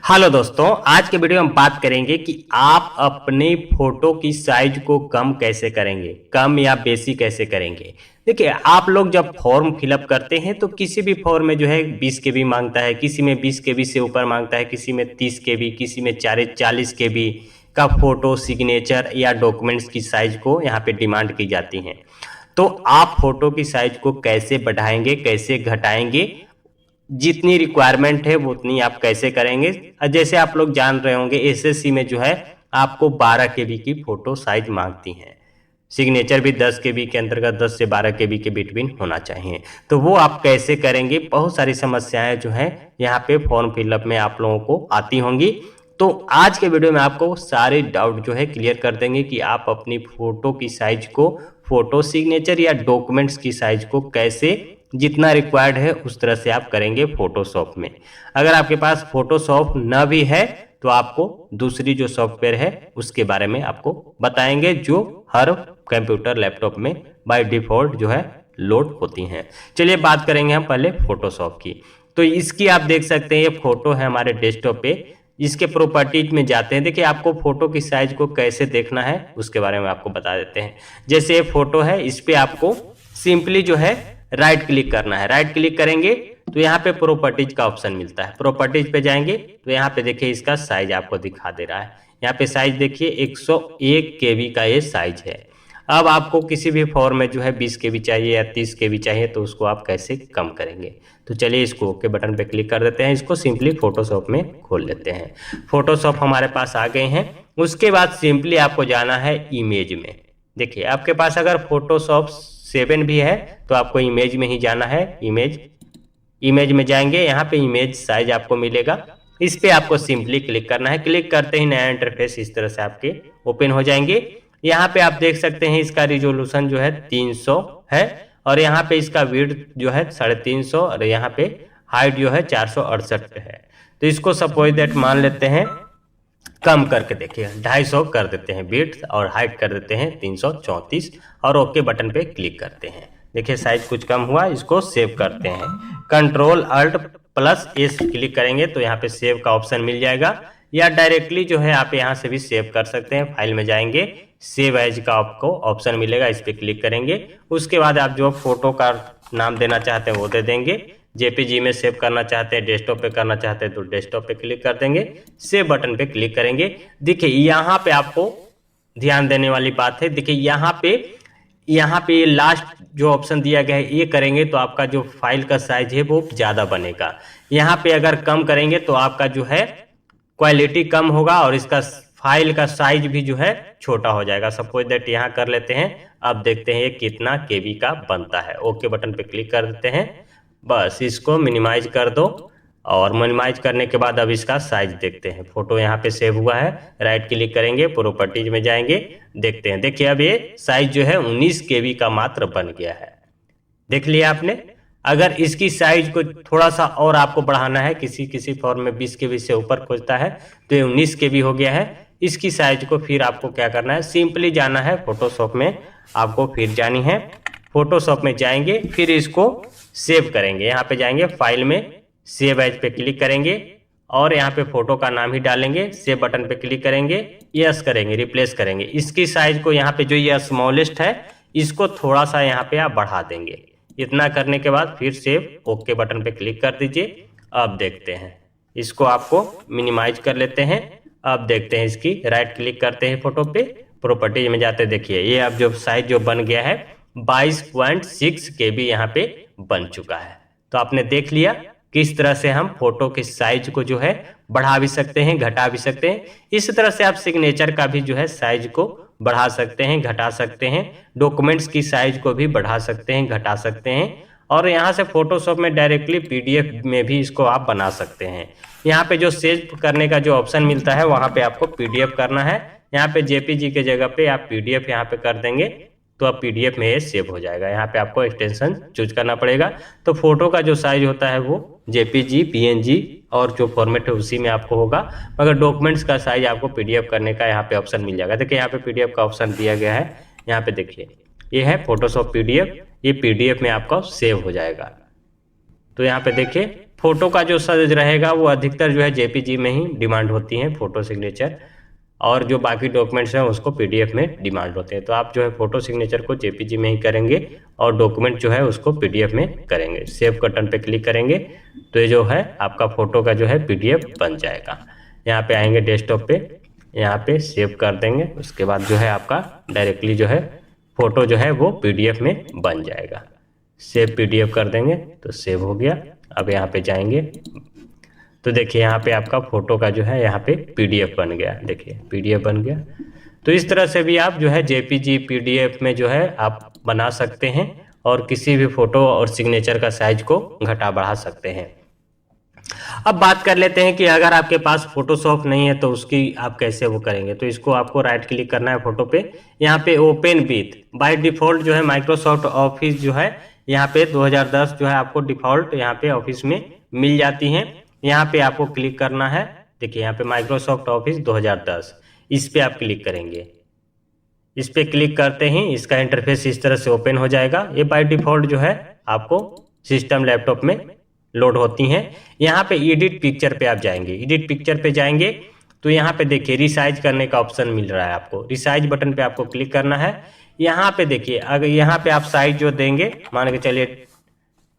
Hello दोस्तों, आज के वीडियो में हम बात करेंगे कि आप अपने फोटो की साइज को कम कैसे करेंगे, कम या बेसी कैसे करेंगे। देखिए, आप लोग जब फॉर्म फिलअप करते हैं तो किसी भी फॉर्म में जो है 20 केबी मांगता है, किसी में 20 केबी से ऊपर मांगता है, किसी में 30 केबी, किसी में 40 केबी का फोटो सिग्नेचर या डॉक्यूमेंट्स की साइज को यहाँ पे डिमांड की जाती है। तो आप फोटो की साइज को कैसे बढ़ाएंगे, कैसे घटाएंगे, जितनी रिक्वायरमेंट है वो उतनी आप कैसे करेंगे। जैसे आप लोग जान रहे होंगे, एसएससी में जो है आपको 12 केबी की फोटो साइज मांगती हैं। सिग्नेचर भी 10 केबी के अंतर्गत 10 से 12 केबी के बिटवीन होना चाहिए। तो वो आप कैसे करेंगे, बहुत सारी समस्याएं जो है यहाँ पे फॉर्म फिलअप में आप लोगों को आती होंगी। तो आज के वीडियो में आपको सारे डाउट जो है क्लियर कर देंगे कि आप अपनी फोटो की साइज को, फोटो सिग्नेचर या डॉक्यूमेंट्स की साइज को कैसे, जितना रिक्वायर्ड है उस तरह से आप करेंगे फोटोशॉप में। अगर आपके पास फोटोशॉप न भी है तो आपको दूसरी जो सॉफ्टवेयर है उसके बारे में आपको बताएंगे, जो हर कंप्यूटर लैपटॉप में बाय डिफॉल्ट जो है लोड होती हैं। चलिए बात करेंगे हम पहले फोटोशॉप की। तो इसकी आप देख सकते हैं, ये फोटो है हमारे डेस्कटॉप पे। इसके प्रॉपर्टीज में जाते हैं। देखिए, आपको फोटो की साइज को कैसे देखना है उसके बारे में आपको बता देते हैं। जैसे ये फोटो है, इस पे आपको सिंपली जो है राइट क्लिक करना है। राइट क्लिक करेंगे तो यहाँ पे प्रॉपर्टीज का ऑप्शन मिलता है। प्रॉपर्टीज पे जाएंगे तो यहाँ पे देखिए इसका साइज आपको दिखा दे रहा है। यहाँ पे साइज देखिए 101 केबी का ये साइज है। अब आपको किसी भी फॉर्म में जो है 20 केबी चाहिए या 30 केबी चाहिए, तो उसको आप कैसे कम करेंगे। तो चलिए इसको ओके बटन पे क्लिक कर देते हैं। इसको सिंपली फोटोशॉप में खोल लेते हैं। फोटोशॉप हमारे पास आ गए हैं। उसके बाद सिंपली आपको जाना है इमेज में। देखिए, आपके पास अगर फोटोशॉप 7 भी है तो आपको इमेज में ही जाना है। इमेज में जाएंगे, यहाँ पे इमेज साइज आपको मिलेगा। इस पे आपको सिंपली क्लिक करना है। क्लिक करते ही नया इंटरफेस इस तरह से आपके ओपन हो जाएंगे। यहाँ पे आप देख सकते हैं इसका रिजोल्यूशन जो है 300 है, और यहाँ पे इसका विड्थ जो है 350, और यहाँ पे हाइट जो है 468 है। तो इसको सपोज दैट मान लेते हैं, कम करके देखिए 250 कर देते हैं विड्थ, और हाइट कर देते हैं 334, और ओके बटन पे क्लिक करते हैं। देखिए साइज कुछ कम हुआ। इसको सेव करते हैं। Control alt plus S click करेंगे तो यहाँ पे सेव का ऑप्शन मिल जाएगा, या डायरेक्टली जो है आप यहाँ से भी सेव कर सकते हैं। फाइल में जाएंगे, सेव एज का आपको ऑप्शन मिलेगा, इस पर क्लिक करेंगे। उसके बाद आप जो फोटो का नाम देना चाहते हैं वो दे देंगे। जेपीजी में सेव करना चाहते हैं, डेस्कटॉप पे करना चाहते हैं तो डेस्कटॉप पे क्लिक कर देंगे। सेव बटन पे क्लिक करेंगे। देखिए यहाँ पे आपको ध्यान देने वाली बात है। देखिए यहाँ पे लास्ट जो ऑप्शन दिया गया है ये करेंगे तो आपका जो फाइल का साइज है वो ज्यादा बनेगा। यहाँ पे अगर कम करेंगे तो आपका जो है क्वालिटी कम होगा, और इसका फाइल का साइज भी जो है छोटा हो जाएगा। सपोज दैट यहाँ कर लेते हैं। अब देखते हैं ये कितना केबी का बनता है। ओके बटन पे क्लिक कर देते हैं। बस इसको मिनिमाइज कर दो, और मिनिमाइज करने के बाद अब इसका साइज देखते हैं। फोटो यहाँ पे सेव हुआ है। राइट क्लिक करेंगे, प्रॉपर्टीज में जाएंगे, देखते हैं। देखिए अब ये साइज जो है 19 केबी का मात्र बन गया है। देख लिया आपने। अगर इसकी साइज को थोड़ा सा और आपको बढ़ाना है, किसी फॉर्म में 20 केबी से ऊपर खोजता है तो ये 19 केबी हो गया है। इसकी साइज को फिर आपको क्या करना है, सिंपली जाना है फोटोशॉप में। आपको फिर जानी है, फोटोशॉप में जाएंगे, फिर इसको सेव करेंगे। यहाँ पे जाएंगे, फाइल में सेव एज पे क्लिक करेंगे, और यहाँ पे फोटो का नाम ही डालेंगे। सेव बटन पे क्लिक करेंगे, यस करेंगे, रिप्लेस करेंगे। इसकी साइज को यहाँ पे जो ये स्मॉलेस्ट है इसको थोड़ा सा यहाँ पे आप बढ़ा देंगे। इतना करने के बाद फिर सेव ओके बटन पे क्लिक कर दीजिए। अब देखते हैं, इसको आपको मिनिमाइज कर लेते हैं। अब देखते हैं, इसकी राइट क्लिक करते हैं फोटो पे, प्रॉपर्टीज में जाते, देखिए ये अब जो साइज जो बन गया है 22.6 केबी यहाँ पे बन चुका है। तो आपने देख लिया किस तरह से हम फोटो के साइज को जो है बढ़ा भी सकते हैं, घटा भी सकते हैं। इस तरह से आप सिग्नेचर का भी जो है साइज को बढ़ा सकते हैं, घटा सकते हैं। डॉक्यूमेंट्स की साइज को भी बढ़ा सकते हैं, घटा सकते हैं। और यहाँ से फोटोशॉप में डायरेक्टली पीडीएफ में भी इसको आप बना सकते हैं। यहाँ पे जो सेव करने का जो ऑप्शन मिलता है वहाँ पे आपको पीडीएफ करना है। यहाँ पे जेपीजी के जगह पे आप पीडीएफ यहाँ पे कर देंगे तो अब पीडीएफ में ये सेव हो जाएगा। यहाँ पे आपको एक्सटेंशन चूज करना पड़ेगा। तो फोटो का जो साइज होता है वो जेपीजी, पीएनजी और जो फॉर्मेट है उसी में आपको होगा, मगर डॉक्यूमेंट्स का साइज आपको पीडीएफ करने का यहाँ पे ऑप्शन मिल जाएगा। देखिए यहाँ पे पीडीएफ का ऑप्शन दिया गया है। यहाँ पे देखिए ये है फोटोशॉप पीडीएफ, ये पीडीएफ में आपका सेव हो जाएगा। तो यहाँ पे देखिए फोटो का जो साइज रहेगा वो अधिकतर जो है जेपीजी में ही डिमांड होती है फोटो सिग्नेचर, और जो बाकी डॉक्यूमेंट्स हैं उसको पीडीएफ में डिमांड होते हैं। तो आप जो है फोटो सिग्नेचर को जेपीजी में ही करेंगे और डॉक्यूमेंट जो है उसको पीडीएफ में करेंगे। सेव बटन पे क्लिक करेंगे तो ये जो है आपका फोटो का जो है पीडीएफ बन जाएगा। यहाँ पे आएंगे डेस्कटॉप पे, यहाँ पे सेव कर देंगे। उसके बाद जो है आपका डायरेक्टली जो है फोटो जो है वो पीडीएफ में बन जाएगा। सेव पीडीएफ कर देंगे तो सेव हो गया। अब यहाँ पे जाएंगे तो देखिए यहाँ पे आपका फोटो का जो है यहाँ पे पीडीएफ बन गया। देखिए पीडीएफ बन गया। तो इस तरह से भी आप जो है जेपीजी पीडीएफ में जो है आप बना सकते हैं और किसी भी फोटो और सिग्नेचर का साइज को घटा बढ़ा सकते हैं। अब बात कर लेते हैं कि अगर आपके पास फोटोशॉप नहीं है तो उसकी आप कैसे वो करेंगे। तो इसको आपको राइट क्लिक करना है फोटो पे, यहाँ पे ओपन विथ। बाय डिफॉल्ट जो है माइक्रोसॉफ्ट ऑफिस जो है यहाँ पे 2010 जो है आपको डिफॉल्ट यहाँ पे ऑफिस में मिल जाती है। यहाँ पे आपको क्लिक करना है। देखिए यहाँ पे माइक्रोसॉफ्ट ऑफिस 2010, इस पे आप क्लिक करेंगे। इस पे क्लिक करते ही इसका इंटरफेस इस तरह से ओपन हो जाएगा। ये बाय डिफॉल्ट जो है आपको सिस्टम लैपटॉप में लोड होती हैं। यहाँ पे एडिट पिक्चर पे आप जाएंगे। एडिट पिक्चर पे जाएंगे तो यहाँ पे देखिए रिसाइज करने का ऑप्शन मिल रहा है आपको। रिसाइज बटन पे आपको क्लिक करना है। यहाँ पे देखिए अगर यहाँ पे आप साइज जो देंगे, मान के चलिए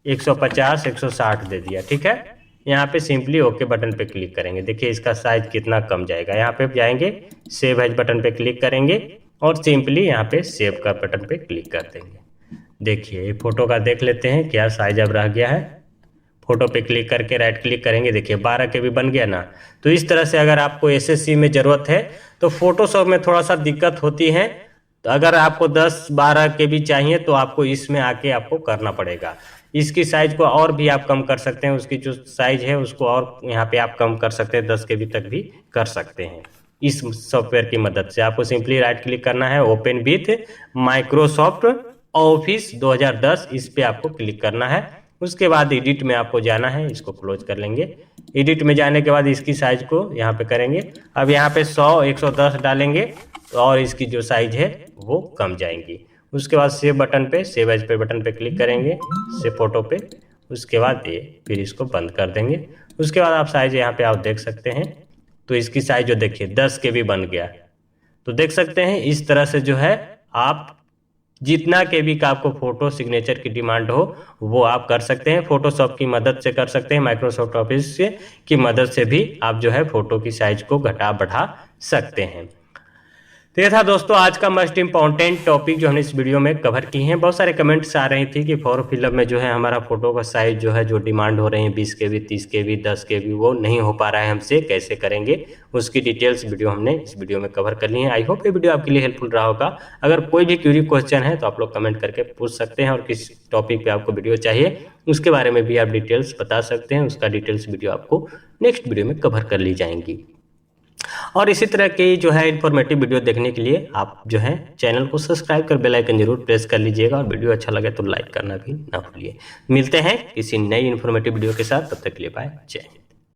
150 160 दे दिया, ठीक है। यहाँ पे सिंपली ओके बटन पे क्लिक करेंगे। देखिए इसका साइज कितना कम जाएगा। यहाँ पे जाएंगे सेव एज बटन पे क्लिक करेंगे और सिंपली यहाँ पे सेव का बटन पे क्लिक कर देंगे। देखिए फोटो का देख लेते हैं क्या साइज अब रह गया है। फोटो पे क्लिक करके राइट क्लिक करेंगे। देखिए 12 KB बन गया ना। तो इस तरह से अगर आपको एसएससी में ज़रूरत है तो फोटोशॉप में थोड़ा सा दिक्कत होती है। तो अगर आपको 10-12 KB चाहिए तो आपको इसमें आके आपको करना पड़ेगा। इसकी साइज को और भी आप कम कर सकते हैं। उसकी जो साइज है उसको और यहाँ पे आप कम कर सकते हैं, 10 KB तक भी कर सकते हैं इस सॉफ्टवेयर की मदद से। आपको सिंपली राइट क्लिक करना है, ओपन विथ माइक्रोसॉफ्ट ऑफिस 2010, इस पे आपको क्लिक करना है। उसके बाद एडिट में आपको जाना है, इसको क्लोज कर लेंगे। एडिट में जाने के बाद इसकी साइज को यहाँ पे करेंगे। अब यहाँ पे 100-110 डालेंगे तो और इसकी जो साइज है वो कम जाएंगी। उसके बाद सेव बटन पे, सेव एज पे बटन पे क्लिक करेंगे, सेव फोटो पे। उसके बाद ये फिर इसको बंद कर देंगे। उसके बाद आप साइज यहाँ पे आप देख सकते हैं। तो इसकी साइज जो देखिए 10 KB बन गया। तो देख सकते हैं इस तरह से जो है आप जितना KB का आपको फोटो सिग्नेचर की डिमांड हो वो आप कर सकते हैं। फोटोशॉप की मदद से कर सकते हैं, माइक्रोसॉफ्ट ऑफिस की मदद से भी आप जो है फोटो की साइज को घटा बढ़ा सकते हैं। तो ये था दोस्तों आज का मोस्ट इम्पॉर्टेंट टॉपिक जो हमने इस वीडियो में कवर की हैं। बहुत सारे कमेंट्स आ रही थी कि फॉर्म फिलअप में जो है हमारा फोटो का साइज जो है जो डिमांड हो रहे हैं 20 KB 30 KB 10 KB वो नहीं हो पा रहा है हमसे, कैसे करेंगे। उसकी डिटेल्स वीडियो हमने इस वीडियो में कवर कर ली है। आई होप ये वीडियो आपके लिए हेल्पफुल रहा होगा। अगर कोई भी क्यूरी क्वेश्चन है तो आप लोग कमेंट करके पूछ सकते हैं, और किस टॉपिक पर आपको वीडियो चाहिए उसके बारे में भी आप डिटेल्स बता सकते हैं। उसका डिटेल्स वीडियो आपको नेक्स्ट वीडियो में कवर कर ली जाएंगी। और इसी तरह की जो है इन्फॉर्मेटिव वीडियो देखने के लिए आप जो है चैनल को सब्सक्राइब कर बेल आइकन जरूर प्रेस कर लीजिएगा, और वीडियो अच्छा लगे तो लाइक करना भी ना भूलिए। मिलते हैं किसी नई इन्फॉर्मेटिव वीडियो के साथ, तब तक के लिए बाय, जय हिंद।